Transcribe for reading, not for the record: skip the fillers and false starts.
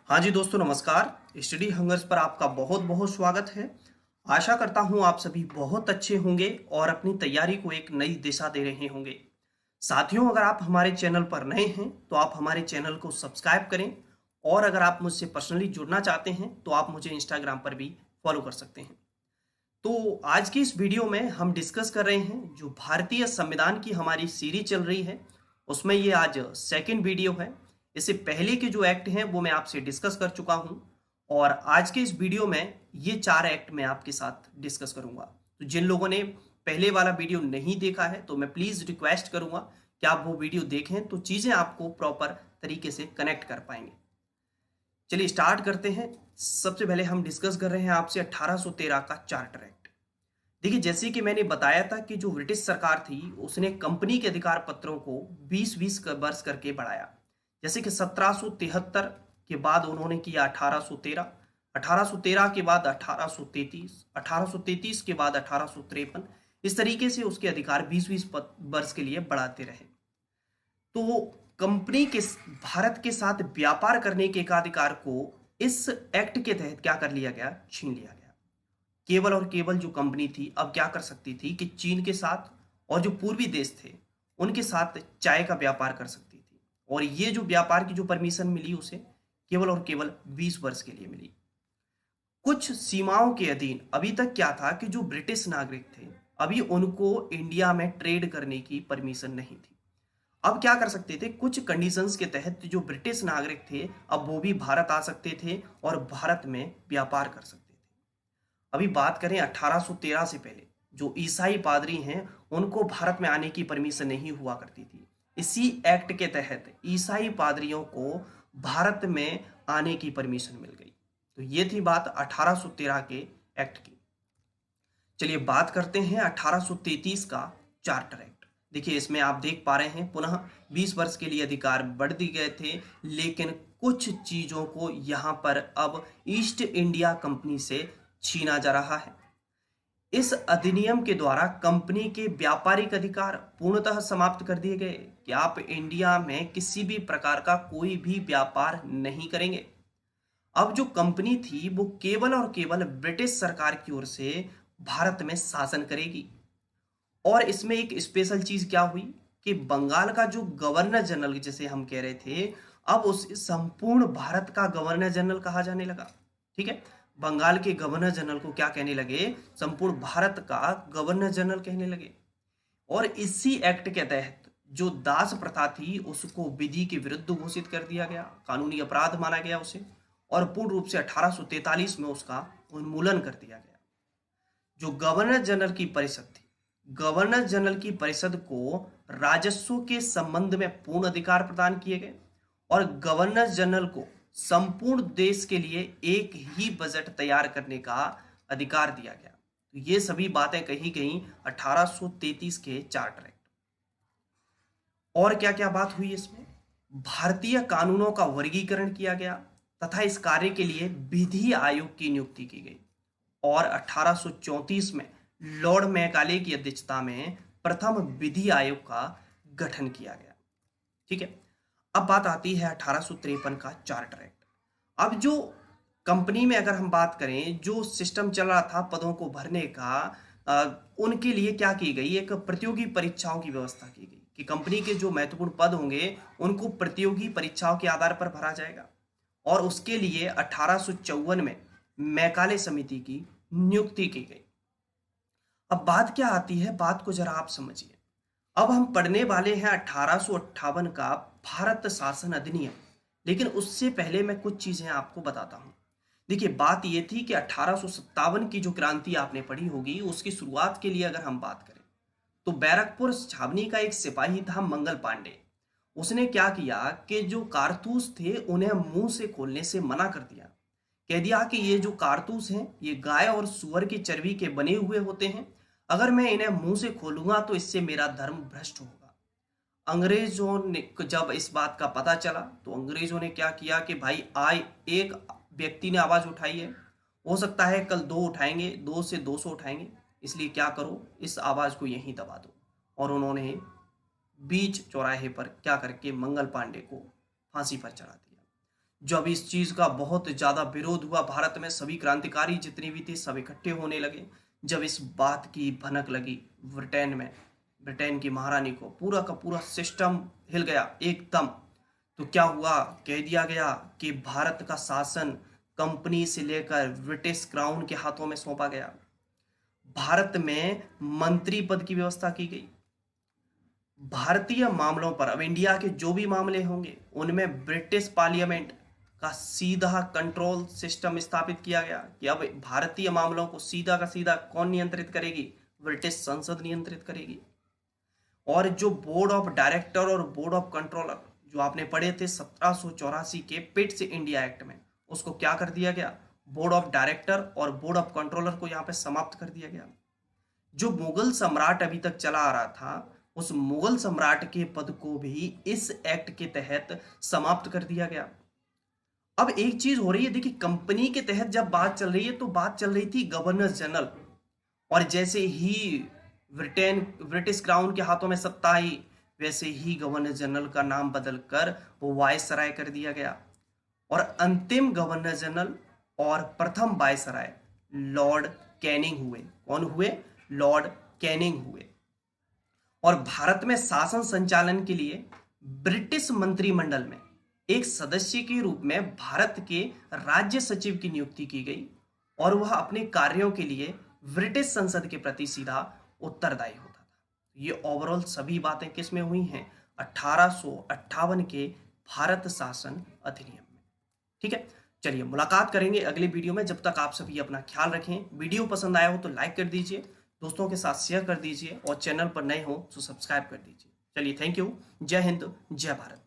हाँ जी दोस्तों, नमस्कार। स्टडी हंगर्स पर आपका बहुत बहुत स्वागत है। आशा करता हूँ आप सभी बहुत अच्छे होंगे और अपनी तैयारी को एक नई दिशा दे रहे होंगे। साथियों, अगर आप हमारे चैनल पर नए हैं तो आप हमारे चैनल को सब्सक्राइब करें, और अगर आप मुझसे पर्सनली जुड़ना चाहते हैं तो आप मुझे इंस्टाग्राम पर भी फॉलो कर सकते हैं। तो आज की इस वीडियो में हम डिस्कस कर रहे हैं जो भारतीय संविधान की हमारी सीरीज चल रही है, उसमें ये आज सेकंड वीडियो है। इससे पहले के जो एक्ट हैं वो मैं आपसे डिस्कस कर चुका हूं, और आज के इस वीडियो में ये 4 एक्ट मैं आपके साथ डिस्कस करूंगा। तो जिन लोगों ने पहले वाला वीडियो नहीं देखा है तो मैं प्लीज़ रिक्वेस्ट करूंगा कि आप वो वीडियो देखें, तो चीज़ें आपको प्रॉपर तरीके से कनेक्ट कर पाएंगे। चलिए स्टार्ट करते हैं। सबसे पहले हम डिस्कस कर रहे हैं आपसे 1813 का चार्टर एक्ट। देखिए, जैसे कि मैंने बताया था कि जो ब्रिटिश सरकार थी उसने कंपनी के अधिकार पत्रों को 20-20 वर्ष करके बढ़ाया। जैसे कि 1773 के बाद उन्होंने किया 1813, 1813 के बाद 1833, 1833 के बाद 1853। इस तरीके से उसके अधिकार 20-20 वर्ष के लिए बढ़ाते रहे। तो कंपनी के भारत के साथ व्यापार करने के एकाधिकार को इस एक्ट के तहत क्या कर लिया गया, छीन लिया गया। केवल और केवल जो कंपनी थी अब क्या कर सकती थी कि चीन के साथ और जो पूर्वी देश थे उनके साथ चाय का व्यापार कर सकती थी, और ये जो व्यापार की जो परमिशन मिली उसे केवल और केवल 20 वर्ष के लिए मिली। कुछ सीमाओं के अधीन अभी तक क्या था कि जो ब्रिटिश नागरिक थे अभी उनको इंडिया में ट्रेड करने की परमिशन नहीं थी। अब क्या कर सकते थे, कुछ कंडीशंस के तहत जो ब्रिटिश नागरिक थे अब वो भी भारत आ सकते थे और भारत में व्यापार कर सकते थे। अभी बात करें 1813 से पहले जो ईसाई पादरी हैं उनको भारत में आने की परमिशन नहीं हुआ करती थी। इसी एक्ट के तहत ईसाई पादरियों को भारत में आने की परमिशन मिल गई। तो ये थी बात 1813 के एक्ट की। चलिए बात करते हैं 1833 का चार्टर एक्ट। देखिए, इसमें आप देख पा रहे हैं पुनः 20 वर्ष के लिए अधिकार बढ़ दिए गए थे, लेकिन कुछ चीजों को यहां पर अब ईस्ट इंडिया कंपनी से छीना जा रहा है। इस अधिनियम के द्वारा कंपनी के व्यापारिक अधिकार पूर्णतः समाप्त कर दिए गए कि आप इंडिया में किसी भी प्रकार का कोई भी व्यापार नहीं करेंगे। अब जो कंपनी थी वो केवल और केवल ब्रिटिश सरकार की ओर से भारत में शासन करेगी। और इसमें एक स्पेशल चीज क्या हुई कि बंगाल का जो गवर्नर जनरल जिसे हम कह रहे थे, अब उस संपूर्ण भारत का गवर्नर जनरल कहा जाने लगा। ठीक है, बंगाल के गवर्नर जनरल को क्या कहने लगे, संपूर्ण भारत का गवर्नर जनरल कहने लगे। और इसी एक्ट के तहत जो दास प्रथा थी उसको विधि के विरुद्ध घोषित कर दिया गया, कानूनी अपराध माना गया उसे, और पूर्ण रूप से 1843 में उसका उन्मूलन कर दिया गया। जो गवर्नर जनरल की परिषद थी, गवर्नर जनरल की परिषद को राजस्व के संबंध में पूर्ण अधिकार प्रदान किए गए, और गवर्नर जनरल को संपूर्ण देश के लिए एक ही बजट तैयार करने का अधिकार दिया गया। तो ये सभी बातें कही गई 1833 के चार्टर एक्ट। और क्या क्या बात हुई इसमें, भारतीय कानूनों का वर्गीकरण किया गया तथा इस कार्य के लिए विधि आयोग की नियुक्ति की गई। और 1834 में लॉर्ड मैकाले की अध्यक्षता में प्रथम विधि आयोग का गठन किया गया। ठीक है, अब बात आती है 1853 का चार्टर एक्ट। अब जो कंपनी में अगर हम बात करें, जो सिस्टम चल रहा था पदों को भरने का, उनके लिए क्या की गई, एक प्रतियोगी परीक्षाओं की व्यवस्था की गई कि कंपनी के जो महत्वपूर्ण पद होंगे उनको प्रतियोगी परीक्षाओं के आधार पर भरा जाएगा। और उसके लिए 1854 में मैकाले समिति की नियुक्ति की गई। अब बात क्या आती है, बात को जरा आप समझिए। अब हम पढ़ने वाले हैं 1858 का भारत शासन अधिनियम, लेकिन उससे पहले मैं कुछ चीजें आपको बताता हूं। देखिए, बात यह थी कि 1857 की जो क्रांति आपने पढ़ी होगी उसकी शुरुआत के लिए अगर हम बात करें तो बैरकपुर छावनी का एक सिपाही था मंगल पांडे। उसने क्या किया कि जो कारतूस थे उन्हें मुंह से खोलने से मना कर दिया। कह दिया कि ये जो कारतूस हैं ये गाय और सुअर की चर्बी के बने हुए होते हैं, अगर मैं इन्हें मुंह से खोलूंगा तो इससे मेरा धर्म भ्रष्ट होगा। अंग्रेजों ने जब इस बात का पता चला तो अंग्रेजों ने क्या किया कि भाई आए, एक व्यक्ति ने आवाज उठाई है, हो सकता है कल दो उठाएंगे, 2 से 200 उठाएंगे, इसलिए क्या करो, इस आवाज को यहीं दबा दो। और उन्होंने बीच चौराहे पर क्या करके मंगल पांडे को फांसी पर चढ़ा दिया। जब इस चीज का बहुत ज्यादा विरोध हुआ भारत में, सभी क्रांतिकारी जितने भी थे सब इकट्ठे होने लगे। जब इस बात की भनक लगी ब्रिटेन में, ब्रिटेन की महारानी को, पूरा का पूरा सिस्टम हिल गया एकदम। तो क्या हुआ, कह दिया गया कि भारत का शासन कंपनी से लेकर ब्रिटिश क्राउन के हाथों में सौंपा गया। भारत में मंत्री पद की व्यवस्था की गई। भारतीय मामलों पर, अब इंडिया के जो भी मामले होंगे उनमें ब्रिटिश पार्लियामेंट का सीधा कंट्रोल सिस्टम स्थापित किया गया कि अब भारतीय मामलों को सीधा का सीधा कौन नियंत्रित करेगी, ब्रिटिश संसद नियंत्रित करेगी। और जो बोर्ड ऑफ डायरेक्टर और बोर्ड ऑफ कंट्रोलर जो आपने पढ़े थे 1784 के पिट्स इंडिया एक्ट में, उसको क्या कर दिया गया, बोर्ड ऑफ डायरेक्टर और बोर्ड ऑफ कंट्रोलर को यहां पे समाप्त कर दिया गया। जो मुगल सम्राट अभी तक चला आ रहा था, उस मुगल सम्राट के पद को भी इस एक्ट के तहत समाप्त कर दिया गया। अब एक चीज हो रही है, देखिए कंपनी के तहत जब बात चल रही है तो बात चल रही थी गवर्नर जनरल, और जैसे ही ब्रिटिश क्राउन के हाथों में सत्ता आई, वैसे ही गवर्नर जनरल का नाम बदलकर वो वायसराय कर दिया गया। और अंतिम गवर्नर जनरल और प्रथम वायसराय लॉर्ड कैनिंग हुए। कौन हुए, लॉर्ड कैनिंग हुए। और भारत में शासन संचालन के लिए ब्रिटिश मंत्रिमंडल में एक सदस्य के रूप में भारत के राज्य सचिव की नियुक्ति की गई, और वह अपने कार्यों के लिए ब्रिटिश संसद के प्रति सीधा उत्तरदायी होता था। ये ओवरऑल सभी बातें किस में हुई हैं, 1858 के भारत शासन अधिनियम में। ठीक है, चलिए मुलाकात करेंगे अगले वीडियो में। जब तक आप सभी अपना ख्याल रखें। वीडियो पसंद आया हो तो लाइक कर दीजिए, दोस्तों के साथ शेयर कर दीजिए, और चैनल पर नए हो तो सब्सक्राइब कर दीजिए। चलिए, थैंक यू। जय हिंद, जय भारत।